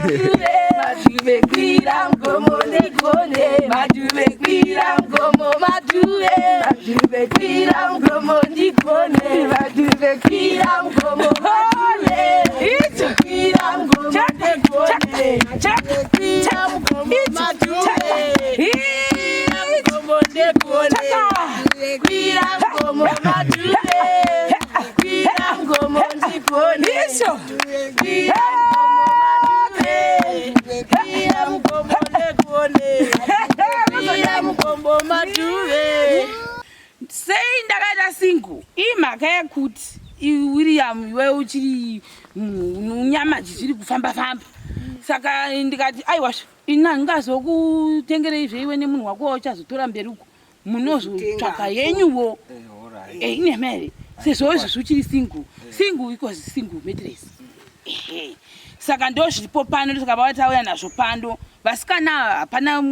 Maduve kwira mgomo ndikone. Maduve kwira mgomo maduve. Maduve kwira mgomo ndikone. Maduve kwira mgomo maduve. It's kwira mgomo ndikone. Kwira mgomo maduve. Mgomo ndikone. Kwira mgomo maduve. Kwira mgomo ndikone. Isso. Sei ndakaita singu imhaka yekuti William iwe uchiri nyama dzichiri kufamba saka ndikati aiwa ina ngazokutengerei zveiwe nemunhu wako uchazotora mberi uko munozotsvaka yenyuwo ine mare sezvo izvozvo uchiri singu equals single mattress. Saka ndo zviripo pano ndosaka vauya nazvo pano vasikana hapana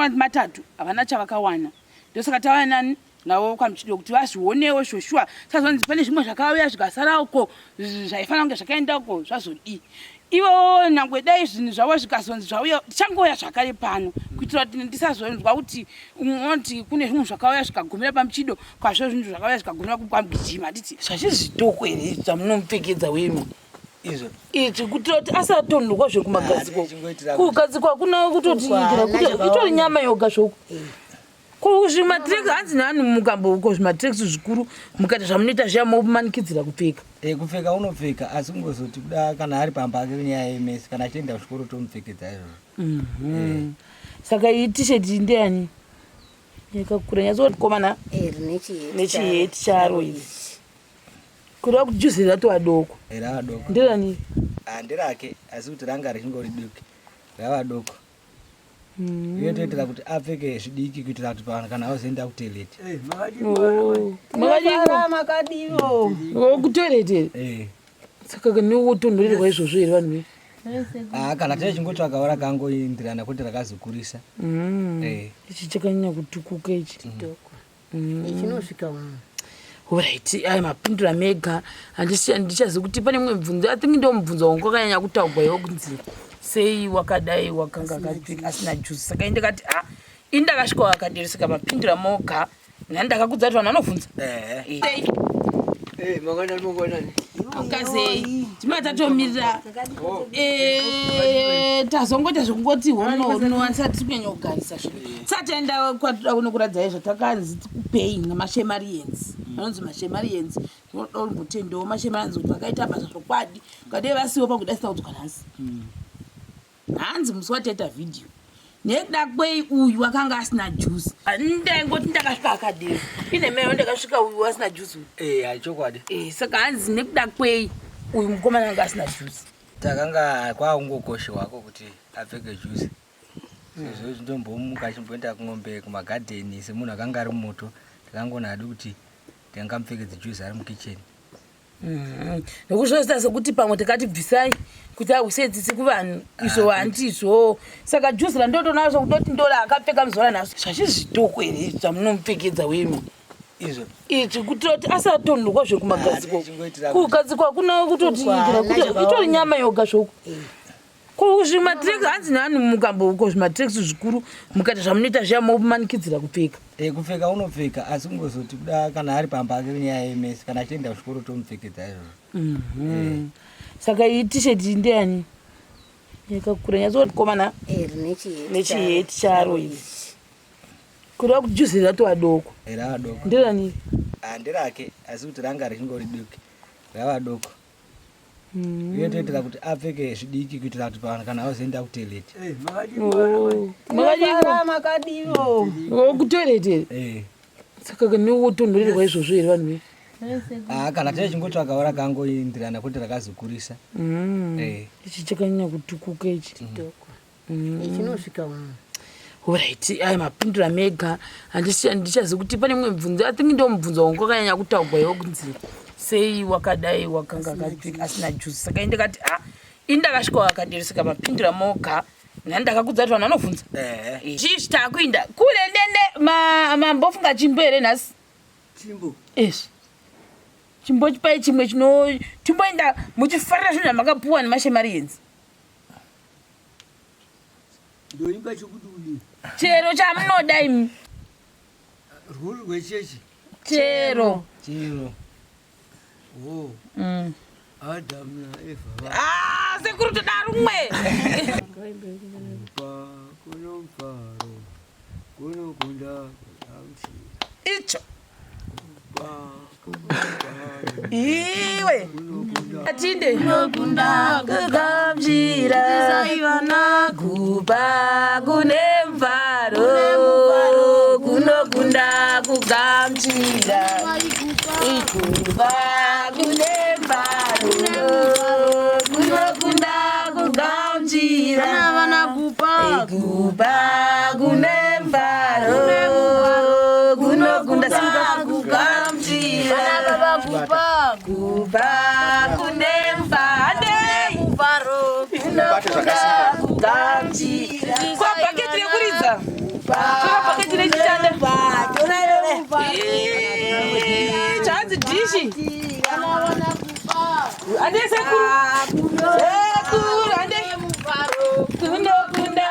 matatu havana chavakawana ndosaka tauya nani navo kwamuchido kuti vazvionewo shoshua sazonzi pane zvimwe zvakauya zvikasara uko zvaifanira kunge zvakaenda uko zvazodi ivo nyangwe dai zvinhu zvavo zvikazonzi zvauya tichangoya zvakare pano kuitira kuti ndisazonzwa kuti unoti kune zvinhu zvakauya zvikagumira pamuchido kwazvo zvinhu zvakauya zvikagumira kwamugijima nditi zvachizvidoko here zvamunomupfekedza wenyu izvo kutira kuti asatonhorwa zvekumagadziko kugadzikwa kuna kutotiitira kuti itori nyama yoga zvoko kuzvimatreki hanzi neanhu mukambo uko zvimatreki zvikuru mukati zvamunoita zviya mumanikidzira kupfeka kupfeka unopfeka asi kungozoti kuda kana ari pamba ake nyaya yemesi kana achienda kuchikoro tomupfekedza izvozvo saka iyi tisheti ndeyani yakakura nyatsokomana nechiheti charo idzi kuda kuti juzi rato adoko nderani nderake asi kuti ranga richingori duki rava doko iyo toitira kuti apfeke zvidiki kuitira kuti kana auzoenda kutoileti makadivo kutoileti saka newotonhorerwa izvozvo here vanhu kana tine chingotsvakawo rakangoindirana kuti rakazokurisa ichi chakanyanya kutukuka ichi chinosvika Alright, ai mapindura mega handichazi kuti pane mumwe mubvunzo athingi ndo mubvunzo wangu wakanyanya kutaurwa iwo kunzi sei wakadai wakanga kapfeka asina juice saka indikati indakasvika wakadereseka mapindura moga nandakakudza kuti vanhu vanovhunza mangwanani ukazei timatatomirira tazongoita zvekungoti honowanisati tikunyanya kugarisa zvino sataenda kwatoda kunokuradzai zvatakanzi tikupei namashemariens vanonzi mashemariens tinoda kumbotendawo mashemariens kuti vakaita basa zvokwadi ukadei vasiwo pakudasita kudzwa nhasi hanzi musi wataita vhidhiyo nekuda kwei uyu wakanga asina juice ndaingoti ndakasvika akadero ine meyo ndakasvika uyu asina juice aichokwadi saka hanzi nekuda kwei uyu mukomana anga asina juice takanga kwaungokoshe wako kuti apfeke juice sezvo ndombomuka chimboenda kumombe kumagadheni semunhu akanga ari mumoto takangonadi kuti tingamupfekedze juice ari mukicheni nokuzvozita sekuti pamwe takatibvisai kuti ausedzisi kuvanhu izvo handizvo saka juice randotonazvo kutoti ndola akapfeka muzora nazvo zvachizvidoko here zvamunomupfekedza wenyu izvo ichi kutira kuti asatonhorwa zvekumagadziko kugadzikwa kuna kutotiitira kuti itori nyama yoga zvoko kuzvimatreki hanzi neanhu mukambo uko zvimatreki zvikuru mukati zvamunoita zviya mumanikidzira kupfeka kupfeka unopfeka asi kungozoti kuda kana ari pamba ake nyaya yemesi kana achienda kuchikoro tomupfekedza izvozvo saka iyi tisheti ndeyani yakakura nyatsokomana nechiheti charo idzi kuda kuti juzi rato adoko nderani nderake asi kuti ranga richingori duki rava doko iyo toitira kuti apfeke zvidiki kuitira kuti kana auzoenda kutoileti makadivo kutoileti saka newotonhorerwa izvozvo here vanhu kana tine chingotsvakawo rakangoindirana kuti rakazokurisa ichi chakanyanya kutukuka ichi chinosvika Alright, ai mapindura mega handichazi kuti pane mumwe mubvunzo athingi ndo mubvunzo wangu wakanyanya kutaurwa iwo kunzi sei wakadai wakanga kapfeka asina juice saka indikati indakasvika wakadereseka mapindura moga nandakakudza kuti vanhu vanovhunza chii chitakuinda kule ndende mambofunga chimbo here nhasi chimbo chipai chimwe timboenda muchifarira zvinhu zvamakapuwa nemashemarienzi ndoimba chokudini chero chamunoda imi rule rwechechi chero oh Adam na Eva sekuru toda rumwe kunomfaro kunokunda icho iwe atinde kunokunda kugamjira saivana kuba kunemfaro kunokunda kugamjira ikuba kunemfaro kunokunda kugamjira vana kuba kunemfaro kunokunda kugamjira kuba kunemfaro kunokunda kugamjira kwa paketi yekuridza kwa paketi rechichanda chanzi dishi ande sekuru ande kunokunda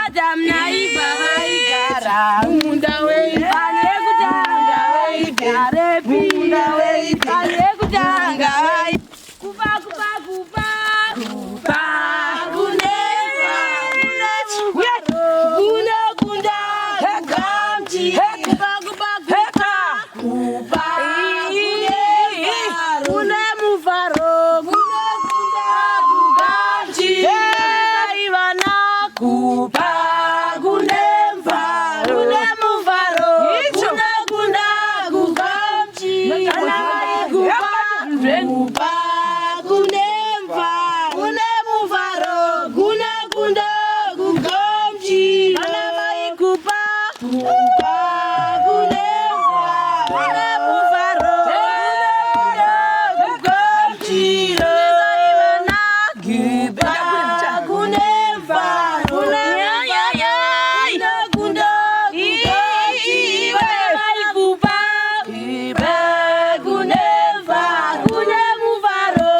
Adam na iba igara, munda we, ane kutanga Munda weigara kutanga kuba kuba kuba kuba kuneva kuna kunda gamji kuba kuba kuba kuba kuna mufaro kuna kunda gamji ivana kuba kuneva kuna mufaro kuna kunda gamji kuba kunemva kune muvaro kune kunda kugamji ana mai kupa kupa kunemva kune muvaro kugamji ivana kupa kunemva kune kunda kugamji ana mai kupa kupa kunemva kune muvaro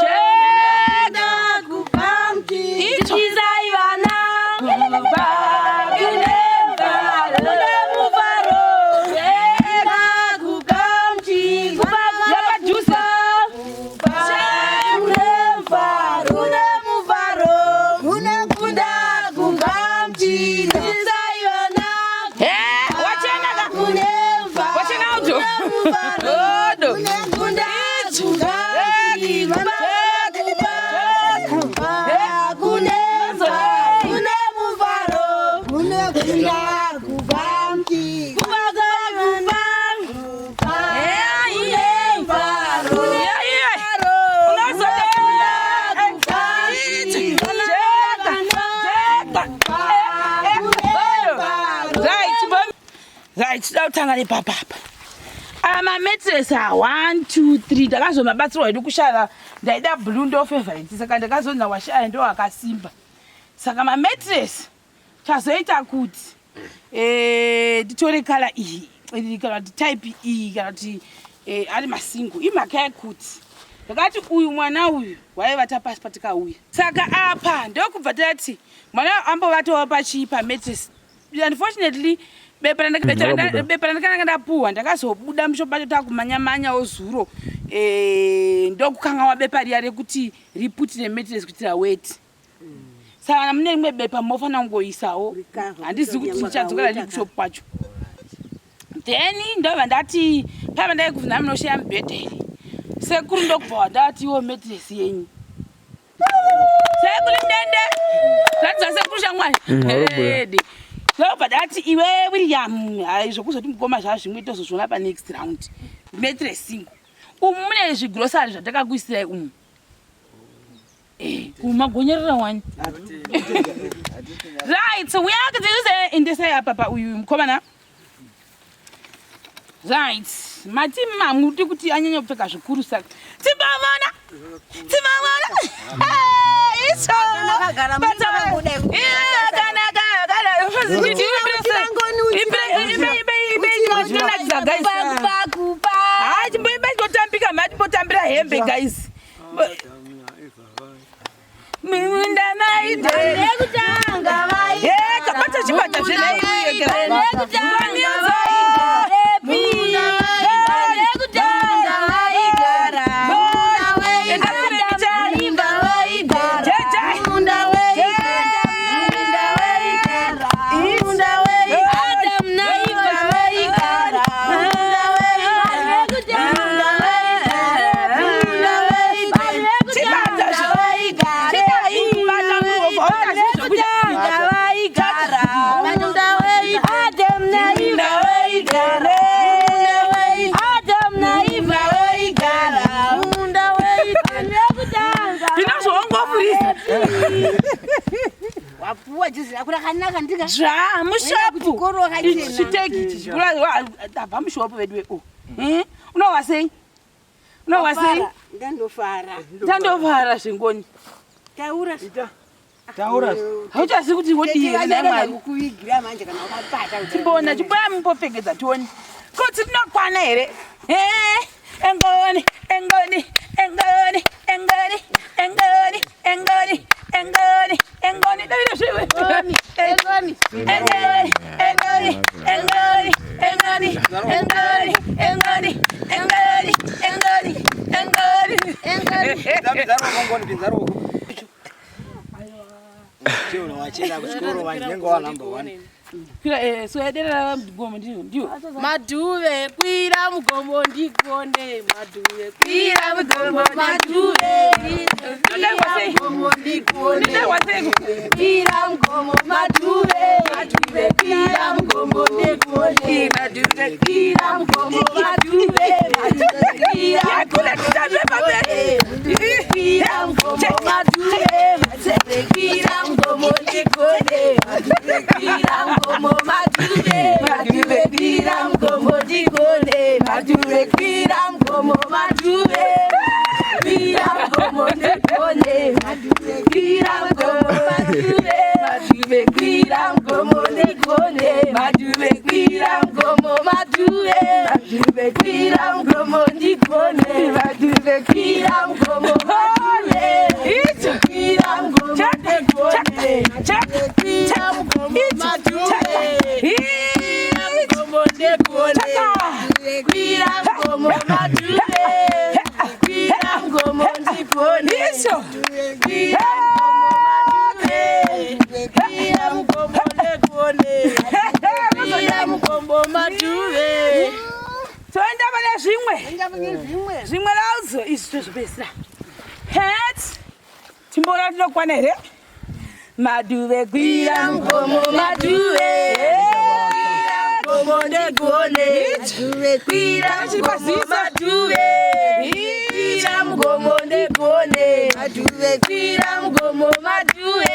Tanga papa. Mattresses are 1, 2, 3. Ndakazomabatsirwa hedu kushara ndaida blue ndo favorite saka ndakazonda washaya ndo akasimba. Saka mattresses chazoita kuti nditore color iyi kana kuti type iyi kana kuti ari masingle imhaka yekuti ndakati uyu mwana uyu waiva tapasi patikauya. Saka apa ndokubva tati mwana ambovatowo pachipa mattress. Unfortunately bepa ndakanga ndapuhwa ndakazobuda mushopacho takumanya ozuro ndokukangawa bepa riya rekuti riputire mattress kuitira weti. Saka mune rimwe bepa mofanira kungoisawo handizivi kuti ndichadzokera riri kushopu kwacho. Then ndobva ndati paiva ndai kuvhuna munoshaya mubhedha sekuru ndokubva wandati iwo mattress yenyu sekuru ndende zvatidza sekuru shamwari ndobva ndati iwe William zvokuzoti mugoma zvazvimwe tozozviona panext round mattress single umu mune zvigrosari zvatakakuisirai umu magonyerera wani. Right, so we are going to use in this area papa uyu mkomana. Right, matima muti kuti anyanya kupfeka zvikuru saka tibavana iso mbotambira hembe guys. Munda maide nekutanga maide kabata chibata zvene Ndandofara zvengoni. Taura. Hauchazi kuti wodi namari kuigira manje kana ukapata. Tibona chibaya mupofekeza toni. Kuti tinokwana here. Engoni. Davide zviwe. Engoni. Ngoni pinzaro. Sio unawacheza kushukuru wanyengo wa number 1. Kila so edera mgombo ndio. Maduve kwira mgombo ndikone maduve kwira mgombo maduve mgombo ndikone kwira mgombo maduve maduve kwira mgombo ndikone maduve kwira mgombo maduve maduve kwira kula tutabe babe kwira mgombo maduve maduve kwira mgombo ndikone maduve kwira mgombo maduve maduve kwira mgombo ndikone maduve kwira mgombo maduve kwira mgombo ndikone maduve kwira mgombo maduve maduve kwira mgombo ndikone maduve kwira mgombo maduve maduve kwira mgombo ndikone maduve kwira mgombo maduve icho kwira mgombo ndikone kwira mgombo maduve mgombo ndikone kwira mgombo maduve kwira mgombo ndikone icho kwira kwira mgombo ndikone kwira mgombo maduve Toenda bale zvimwe lauzo izvo zvopesira hat timbora tinokwana here maduve kwira mgombo maduve mgombo ndikone maduve kwira mgombo maduve kwira mgombo ndikone maduve kwira mgombo maduve